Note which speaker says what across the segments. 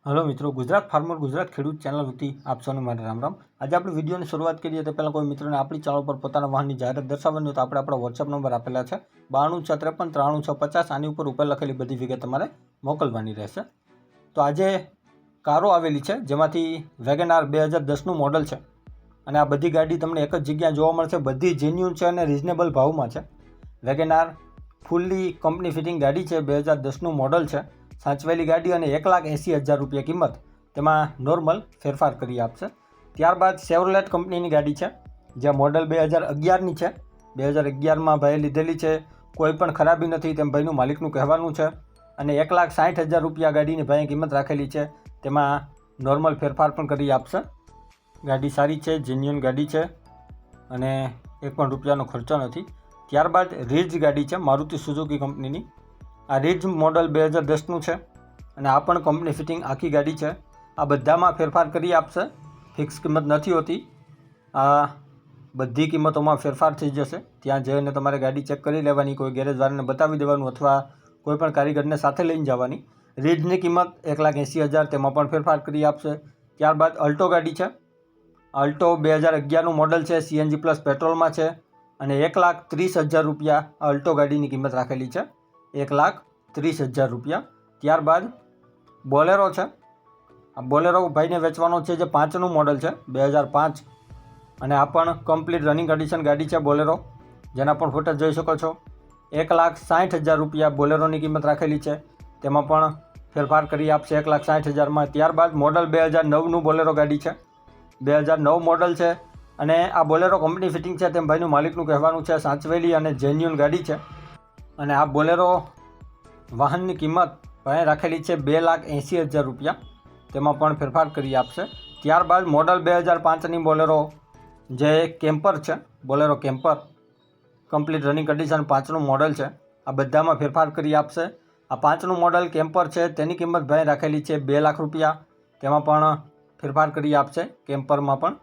Speaker 1: Hello मित्रों, Gujarat farmer Gujarat खेडूत channel वती आप सौने माटे राम राम। आज આપણે વિડીયોની શરૂઆત કરીએ તો પહેલાં કોઈ મિત્રોને આપણી ચેનલ પર પોતાના વાહનની જાહેરાત દર્શાવવાની હોય તો આપણે આપણા વોટ્સઅપ નંબર આપેલા છે 9263539650। આની ઉપર લખેલી બધી વિગત તમારે મોકલવાની રહેશે। તો આજે કારો આવેલી છે જેમાંથી વેગેનાર 2010નું મોડલ છે અને આ બધી ગાડી તમને એક જ જગ્યાએ જોવા મળશે। બધી જેન્યુન છે અને રિઝનેબલ ભાવમાં છે। વેગેનાર ફૂલ્લી કંપની ફિટિંગ ગાડી છે, 2010નું મોડલ છે, સાચવેલી ગાડી અને 1,80,000 રૂપિયા કિંમત, તેમાં નોર્મલ ફેરફાર કરી આપશે। ત્યારબાદ સેવરોલેટ કંપનીની ગાડી છે જે મોડલ 2011ની છે। 2011માં ભાઈએ લીધેલી છે, કોઈ પણ ખરાબી નથી તેમ ભાઈનું માલિકનું કહેવાનું છે અને 1,60,000 રૂપિયા ગાડીની ભાઈએ કિંમત રાખેલી છે, તેમાં નોર્મલ ફેરફાર પણ કરી આપશે। ગાડી સારી છે, જેન્યુઅન ગાડી છે અને એક પણ રૂપિયાનો ખર્ચો નથી। ત્યારબાદ રીજ ગાડી છે મારુતિ સુઝુકી કંપનીની। આ રીજ મોડલ 2010નું છે અને આ પણ કંપની ફિટિંગ આખી ગાડી છે। આ બધામાં ફેરફાર કરી આપશે, ફિક્સ કિંમત નથી હોતી, આ બધી કિંમતોમાં ફેરફાર થઈ જશે। ત્યાં જઈને તમારે ગાડી ચેક કરી લેવાની, કોઈ ગેરેજવાળાને બતાવી દેવાનું અથવા કોઈ પણ કારીગરને સાથે લઈને જવાની। રીજની કિંમત 1,80,000, તેમાં પણ ફેરફાર કરી આપશે। ત્યારબાદ અલ્ટો ગાડી છે, અલ્ટો 2011નું મોડલ છે, CNG પ્લસ પેટ્રોલમાં છે અને 1,30,000 રૂપિયા અલ્ટો ગાડીની કિંમત રાખેલી છે, 1,30,000 રૂપિયા। ત્યારબાદ બોલેરો છે, આ બોલેરો ભાઈને વેચવાનો છે જે 5નું મોડલ છે, 2005 અને આ પણ કમ્પ્લીટ રનિંગ કન્ડિશન ગાડી છે બોલેરો, જેના પણ ફોટા જોઈ શકો છો। 1,60,000 રૂપિયા બોલેરોની કિંમત રાખેલી છે, તેમાં પણ ફેરફાર કરી આપશે 1,60,000માં। ત્યારબાદ મોડલ 2009નું બોલેરો ગાડી છે, 2009 મોડલ છે અને આ બોલેરો કંપની ફિટિંગ છે તેમ ભાઈનું માલિકનું કહેવાનું છે, સાચવેલી અને જેન્યુઅન ગાડી છે અને આ બોલેરો વાહનની કિંમત ભાઈએ રાખેલી છે 2,80,000 રૂપિયા, તેમાં પણ ફેરફાર કરી આપશે। ત્યારબાદ મોડલ 2005ની બોલેરો જે કેમ્પર છે, Bolero camper complete running condition 5નું મોડલ છે, આ બધામાં ફેરફાર કરી આપશે। આ 5નું મોડલ કેમ્પર છે તેની કિંમત ભાઈએ રાખેલી છે 2 લાખ રૂપિયા, તેમાં પણ ફેરફાર કરી આપશે કેમ્પરમાં પણ।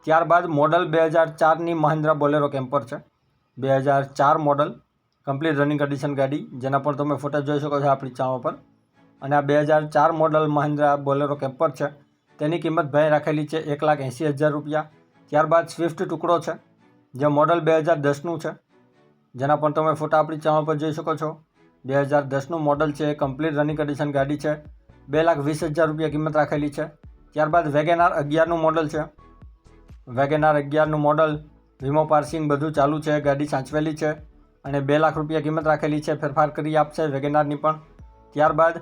Speaker 1: ત્યારબાદ મોડલ 2004ની મહિન્દ્રા બોલેરો કેમ્પર છે, 2004 મોડલ, કમ્પ્લીટ રનિંગ કન્ડિશન ગાડી, જેના પણ તમે ફોટા જોઈ શકો છો આપણી ચેનલ પર અને આ 2004 મોડલ મહિન્દ્રા બોલેરો કેમ્પર છે, તેની કિંમત ભાઈએ રાખેલી છે 1,80,000 રૂપિયા। ત્યારબાદ સ્વિફ્ટ ટુકડો છે જે મોડલ 2010નું છે, જેના પણ તમે ફોટા આપણી ચેનલ પર જોઈ શકો છો, 2010નું મોડલ છે, કમ્પ્લીટ રનિંગ કન્ડિશન ગાડી છે, 2,20,000 રૂપિયા કિંમત રાખેલી છે। ત્યારબાદ વેગેનાર 11નું મોડલ છે, વેગેનાર 11નું મોડલ, વીમો પાર્સિંગ બધું ચાલુ છે, ગાડી સાચવેલી છે અને 2 લાખ રૂપિયા કિંમત રાખેલી છે, ફેરફાર કરી આપશે વેગેનારની પણ। ત્યારબાદ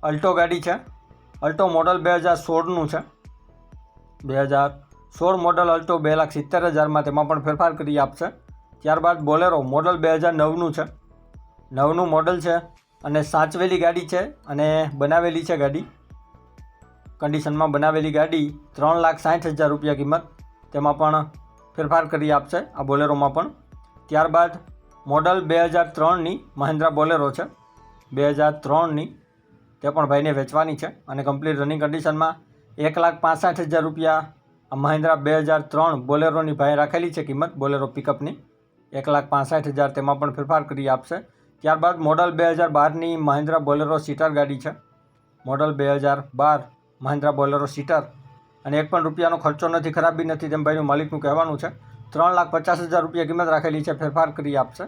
Speaker 1: અલ્ટો ગાડી છે, અલ્ટો મોડલ 2016નું છે, 2016 મોડલ અલ્ટો 2,70,000માં, તેમાં પણ ફેરફાર કરી આપશે। ત્યારબાદ બોલેરો મોડલ 2009નું છે, 9નું મોડલ છે અને સાચવેલી ગાડી છે અને બનાવેલી છે ગાડી, કન્ડિશનમાં બનાવેલી ગાડી, 3,60,000 રૂપિયા કિંમત, તેમાં પણ ફેરફાર કરી આપશે આ બોલેરોમાં પણ। ત્યારબાદ મોડલ 2003ની મહિન્દ્રા બોલેરો છે, 2003ની, તે પણ ભાઈને વેચવાની છે અને કમ્પ્લીટ રનિંગ કન્ડિશનમાં 1,65,000 રૂપિયા આ મહિન્દ્રા 2003 બોલેરોની ભાઈએ રાખેલી છે કિંમત, બોલેરો પિકઅપની 1,65,000, તેમાં પણ ફેરફાર કરી આપશે। ત્યારબાદ મોડલ 2012ની મહિન્દ્રા બોલેરો સીટર ગાડી છે, મોડલ 2012 મહિન્દ્રા બોલેરો સીટર અને એક પણ રૂપિયાનો ખર્ચો નથી, ખરાબી નથી તેમ ભાઈનું માલિકનું કહેવાનું છે, 3,50,000 રૂપિયા કિંમત રાખેલી છે, ફેરફાર કરી આપશે।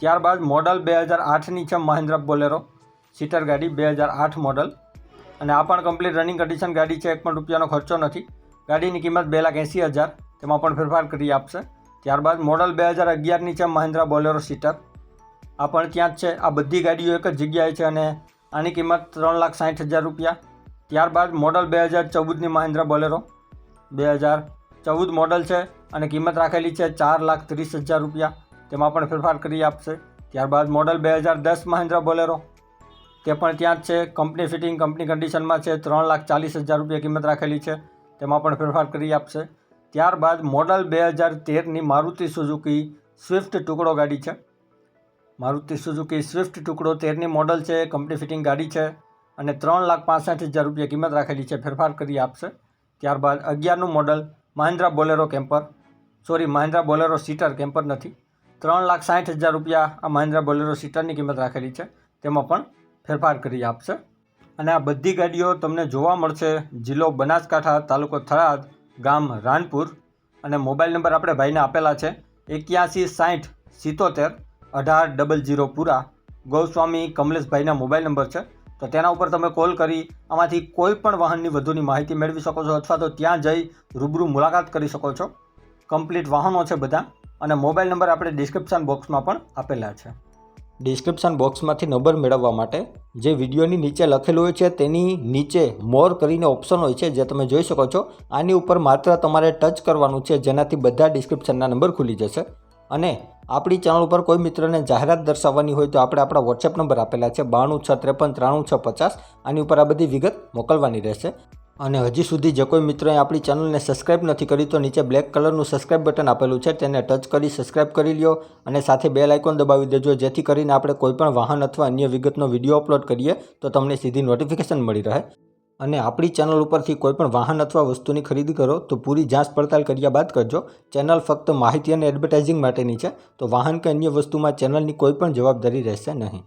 Speaker 1: ત્યારબાદ મોડલ 2008ની છે મહિન્દ્રા બોલેરો સીટર ગાડી, 2008 મોડલ અને આ પણ કમ્પ્લીટ રનિંગ કન્ડિશન ગાડી છે, એક પણ રૂપિયાનો ખર્ચો નથી, ગાડીની કિંમત 2,80,000, તેમાં પણ ફેરફાર કરી આપશે। ત્યારબાદ મોડલ 2011ની છે મહિન્દ્રા બોલેરો સીટર, આ પણ ત્યાં જ છે, આ બધી ગાડીઓ એક જ જગ્યાએ છે અને આની કિંમત 3,60,000 રૂપિયા। ત્યારબાદ મોડલ 2014ની મહિન્દ્રા બોલેરો, 2014 મોડલ છે અને કિંમત રાખેલી છે 4,30,000 રૂપિયા, તેમાં પણ ફેરફાર કરી આપશે। ત્યારબાદ મોડલ 2010 મહિન્દ્રા બોલેરો, તે પણ ત્યાં જ છે, કંપની ફિટિંગ કંપની કન્ડિશનમાં છે, 3,40,000 રૂપિયા કિંમત રાખેલી છે, તેમાં પણ ફેરફાર કરી આપશે। ત્યારબાદ મોડલ 2013ની મારુતિ સુઝુકી સ્વિફ્ટ ટુકડો ગાડી છે, મારુતિ સુઝુકી સ્વિફ્ટ ટુકડો 13ની મોડલ છે, કંપની ફિટિંગ ગાડી છે અને 3,65,000 રૂપિયા કિંમત રાખેલી છે, ફેરફાર કરી આપશે। ત્યારબાદ 11નું model Mahindra Bolero camper, Mahindra Bolero seater, camper નથી, 3,60,000 રૂપિયા આ મહિન્દ્રા બોલેરો સીટરની કિંમત રાખેલી છે, તેમાં પણ ફેરફાર કરી આપશે। અને આ બધી ગાડીઓ તમને જોવા મળશે જિલ્લો બનાસકાંઠા, તાલુકો થરાદ, ગામ રાનપુર અને મોબાઈલ નંબર આપણે ભાઈને આપેલા છે 8160771800 પૂરા. ગોસ્વામી કમલેશભાઈના મોબાઈલ નંબર છે, તો તેના ઉપર તમે કોલ કરી આમાંથી કોઈ પણ વાહનની વધુની માહિતી મેળવી શકો છો અથવા તો ત્યાં જઈ રૂબરૂ મુલાકાત કરી શકો છો. કમ્પ્લીટ વાહનો છે બધા અને મોબાઈલ નંબર આપણે ડિસ્ક્રિપ્શન બોક્સમાં પણ આપેલા છે. ડિસ્ક્રિપ્શન બોક્સમાંથી નંબર મેળવવા માટે જે વિડીયોની નીચે લખેલું હોય છે તેની નીચે મોર કરીને ઓપ્શન હોય છે જે તમે જોઈ શકો છો. આની ઉપર માત્ર તમારે ટચ કરવાનું છે જેનાથી બધા ડિસ્ક્રિપ્શનના નંબર ખુલી જશે. અને આપણી ચેનલ ઉપર કોઈ મિત્રને જાહેરાત દર્શાવવાની હોય તો આપણે આપણા વોટ્સએપ નંબર આપેલા છે 9263539650. આની ઉપર આ બધી વિગત મોકલવાની રહેશે. અને હજી સુધી જે કોઈ મિત્રોએ આપણી ચેનલને સબસ્ક્રાઇબ નથી કરી તો નીચે બ્લેક કલરનું સબસ્ક્રાઇબ બટન આપેલું છે તેને ટચ કરી સબસ્ક્રાઇબ કરી લ્યો અને સાથે બેલ આઇકોન દબાવી દેજો જેથી કરીને આપણે કોઈ પણ વાહન અથવા અન્ય વિગતનો વિડીયો અપલોડ કરીએ તો તમને સીધી નોટિફિકેશન મળી રહે. અને આપણી ચેનલ ઉપરથી કોઈ પણ વાહન અથવા વસ્તુની ખરીદી કરો તો પૂરી જાંચ પડતાલ કર્યા બાદ કરજો. ચેનલ ફક્ત માહિતી અને એડવર્ટાઇઝિંગ માટેની છે, તો વાહન કે અન્ય વસ્તુમાં ચેનલની કોઈ પણ જવાબદારી રહેશે નહીં.